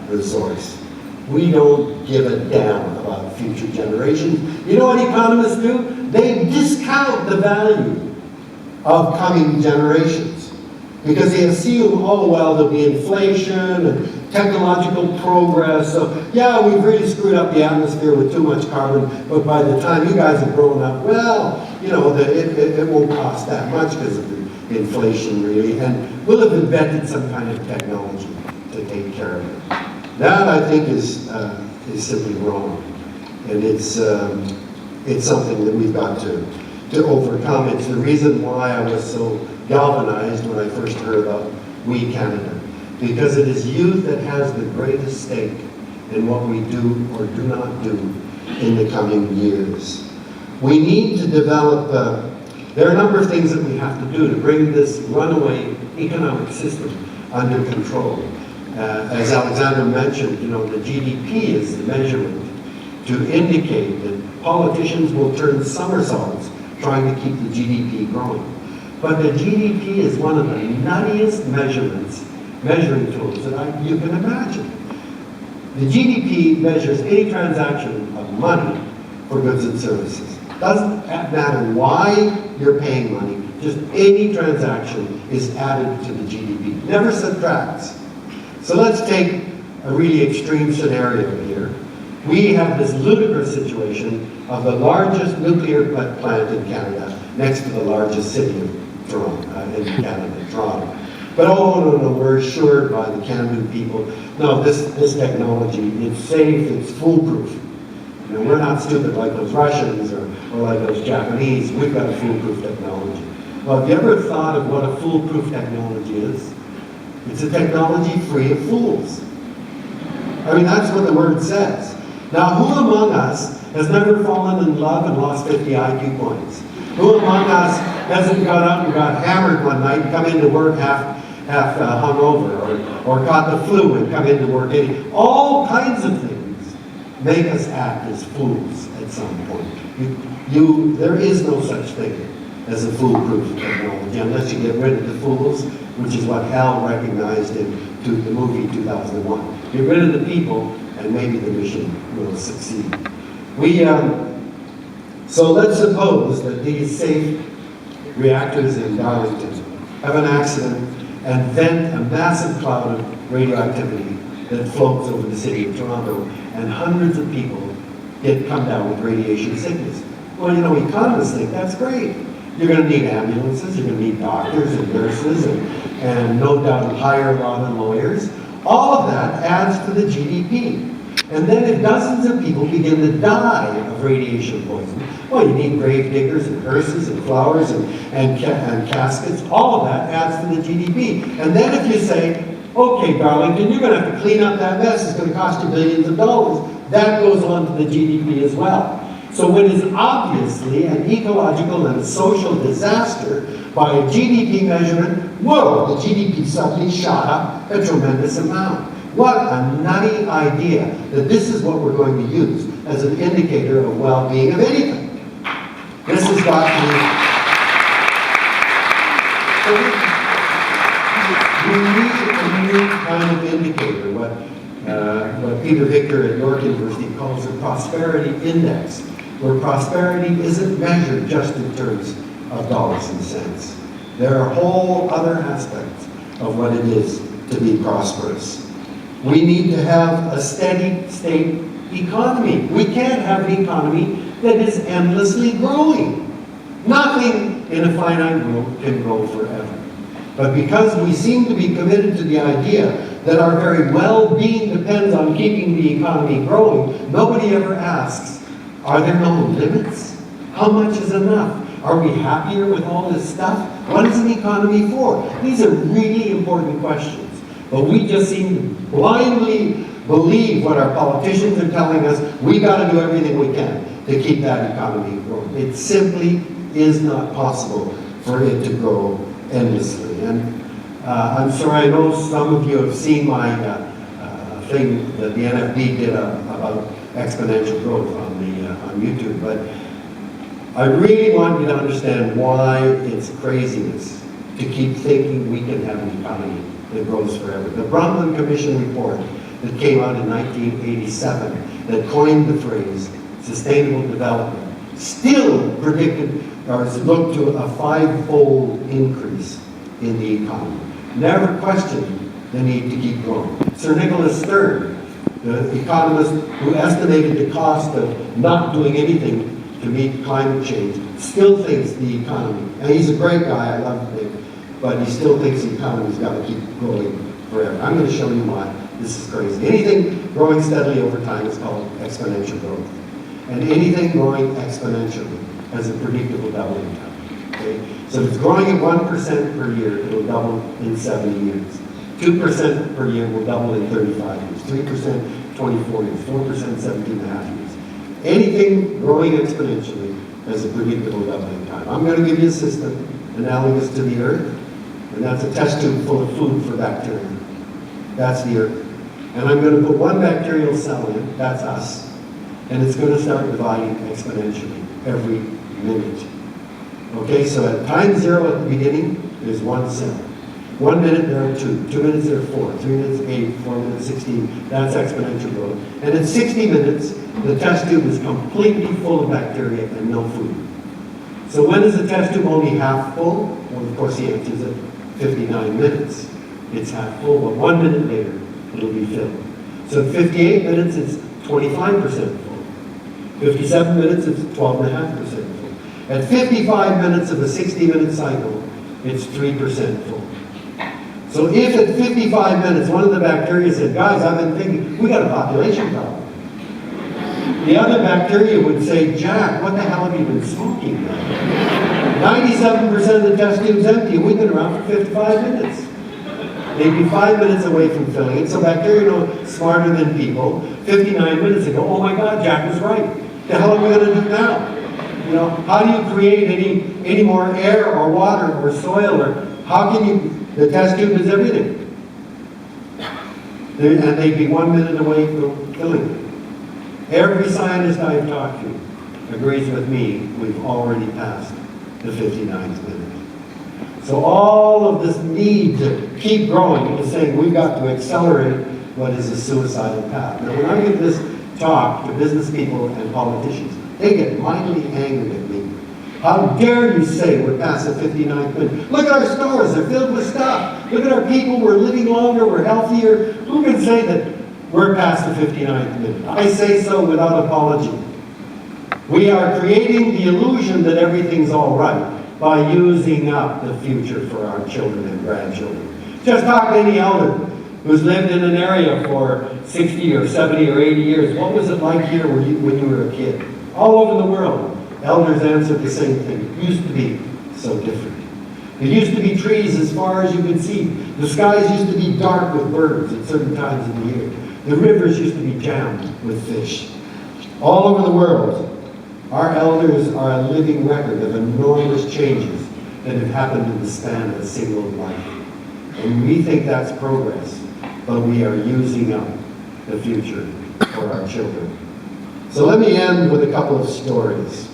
resource. We don't give a damn about future generations. You know what economists do? They discount the value of coming generations because they assume, oh, well, there'll be inflation and technological progress. So, yeah, we've really screwed up the atmosphere with too much carbon, but by the time you guys have grown up, well, you know, it won't cost that much because of the inflation, really, and we'll have invented some kind of technology to take care of it. That, I think, is simply wrong, and it's something that we've got to overcome. It's the reason why I was so galvanized when I first heard about We Canada, because it is youth that has the greatest stake in what we do or do not do in the coming years. We need to develop, there are a number of things that we have to do to bring this runaway economic system under control. As Alexander mentioned, you know, the GDP is the measurement to indicate that politicians will turn somersaults trying to keep the GDP growing. But the GDP is one of the nuttiest measuring tools that you can imagine. The GDP measures any transaction of money for goods and services. Doesn't matter why you're paying money, just any transaction is added to the GDP, never subtracts. So let's take a really extreme scenario here. We have this ludicrous situation of the largest nuclear plant in Canada next to the largest city of Toronto, in Canada, Toronto. But oh, no, we're assured by the Canadian people, no, this technology, it's safe, it's foolproof. You know, we're not stupid like those Russians or like those Japanese. We've got a foolproof technology. Well, have you ever thought of what a foolproof technology is? It's a technology free of fools. I mean, that's what the word says. Now, who among us has never fallen in love and lost 50 IQ points? Who among us hasn't got out and got hammered one night and come into work half hungover, or caught the flu and come into work? All kinds of things make us act as fools at some point. There is no such thing as a foolproof technology unless you get rid of the fools, which is what Hal recognized in the movie 2001. Get rid of the people, and maybe the mission will succeed. So let's suppose that these safe reactors in Darlington have an accident and vent a massive cloud of radioactivity that floats over the city of Toronto, and hundreds of people come down with radiation sickness. Well, you know, economists think that's great. You're going to need ambulances, you're going to need doctors and nurses, and no doubt hire a lot of lawyers. All of that adds to the GDP. And then if dozens of people begin to die of radiation poisoning, well, you need grave diggers and hearses and flowers and caskets. All of that adds to the GDP. And then if you say, okay, Darlington, you're going to have to clean up that mess. It's going to cost you billions of dollars. That goes on to the GDP as well. So what is obviously an ecological and social disaster by a GDP measurement, whoa, the GDP suddenly shot up a tremendous amount. What a nutty idea that this is what we're going to use as an indicator of well-being of anything. This has got to be, we need a new kind of indicator, what Peter Victor at York University calls a prosperity index, where prosperity isn't measured just in terms of dollars and cents. There are whole other aspects of what it is to be prosperous. We need to have a steady state economy. We can't have an economy that is endlessly growing. Nothing in a finite world can grow forever. But because we seem to be committed to the idea that our very well-being depends on keeping the economy growing, nobody ever asks, are there no limits? How much is enough? Are we happier with all this stuff? What is an economy for? These are really important questions. But we just seem to blindly believe what our politicians are telling us. We got to do everything we can to keep that economy growing. It simply is not possible for it to grow endlessly. And I'm sorry, I know some of you have seen my thing that the NFB did about exponential growth on YouTube, but I really want you to understand why it's craziness to keep thinking we can have an economy that grows forever. The Brundtland Commission report that came out in 1987 that coined the phrase sustainable development still predicted or looked to a 5-fold increase in the economy. Never questioned the need to keep growing. Sir Nicholas Stern, the economist who estimated the cost of not doing anything to meet climate change, still thinks the economy, and he's a great guy, I love him, but he still thinks the economy's got to keep growing forever. I'm going to show you why this is crazy. Anything growing steadily over time is called exponential growth. And anything growing exponentially has a predictable doubling time. Okay? So if it's growing at 1% per year, it'll double in 70 years. 2% per year will double in 35 years. 3%, 24 years. 4%, 17 and a half years. Anything growing exponentially has a predictable doubling time. I'm going to give you a system analogous to the Earth, and that's a test tube full of food for bacteria. That's the Earth. And I'm going to put one bacterial cell in, that's us, and it's going to start dividing exponentially every minute. Okay, so at time 0 at the beginning, there's 1 cell. 1 minute, there are 2. 2 minutes, there are 4. 3 minutes, 8. 4 minutes, 16. That's exponential growth. And at 60 minutes, the test tube is completely full of bacteria and no food. So when is the test tube only half full? Well, of course, the answer is at 59 minutes. It's half full, but 1 minute later, it'll be filled. So at 58 minutes, it's 25% full. 57 minutes, it's 12.5% full. At 55 minutes of a 60-minute cycle, it's 3% full. So if at 55 minutes, one of the bacteria said, guys, I've been thinking, we got a population problem. The other bacteria would say, Jack, what the hell have you been smoking now? 97% of the test tube's empty, and we've been around for 55 minutes. They'd be 5 minutes away from filling it, so bacteria know smarter than people. 59 minutes ago, oh my God, Jack was right. The hell are we going to do now? You know, how do you create any more air or water or soil, or how can you, the test tube is everything. And they'd be 1 minute away from filling it. Every scientist I've talked to agrees with me, we've already passed the 59th minute. So all of this need to keep growing is saying we've got to accelerate what is a suicidal path. Now when I give this talk to business people and politicians, they get mightily angry at me. How dare you say we're past the 59th minute? Look at our stores, they're filled with stuff. Look at our people, we're living longer, we're healthier. Who can say that we're past the 59th minute? I say so without apology. We are creating the illusion that everything's all right by using up the future for our children and grandchildren. Just talk to any elder who's lived in an area for 60 or 70 or 80 years. What was it like here when you were a kid? All over the world, elders answered the same thing. It used to be so different. It used to be trees as far as you could see. The skies used to be dark with birds at certain times of the year. The rivers used to be jammed with fish. All over the world, our elders are a living record of enormous changes that have happened in the span of a single life. And we think that's progress, but we are using up the future for our children. So let me end with a couple of stories.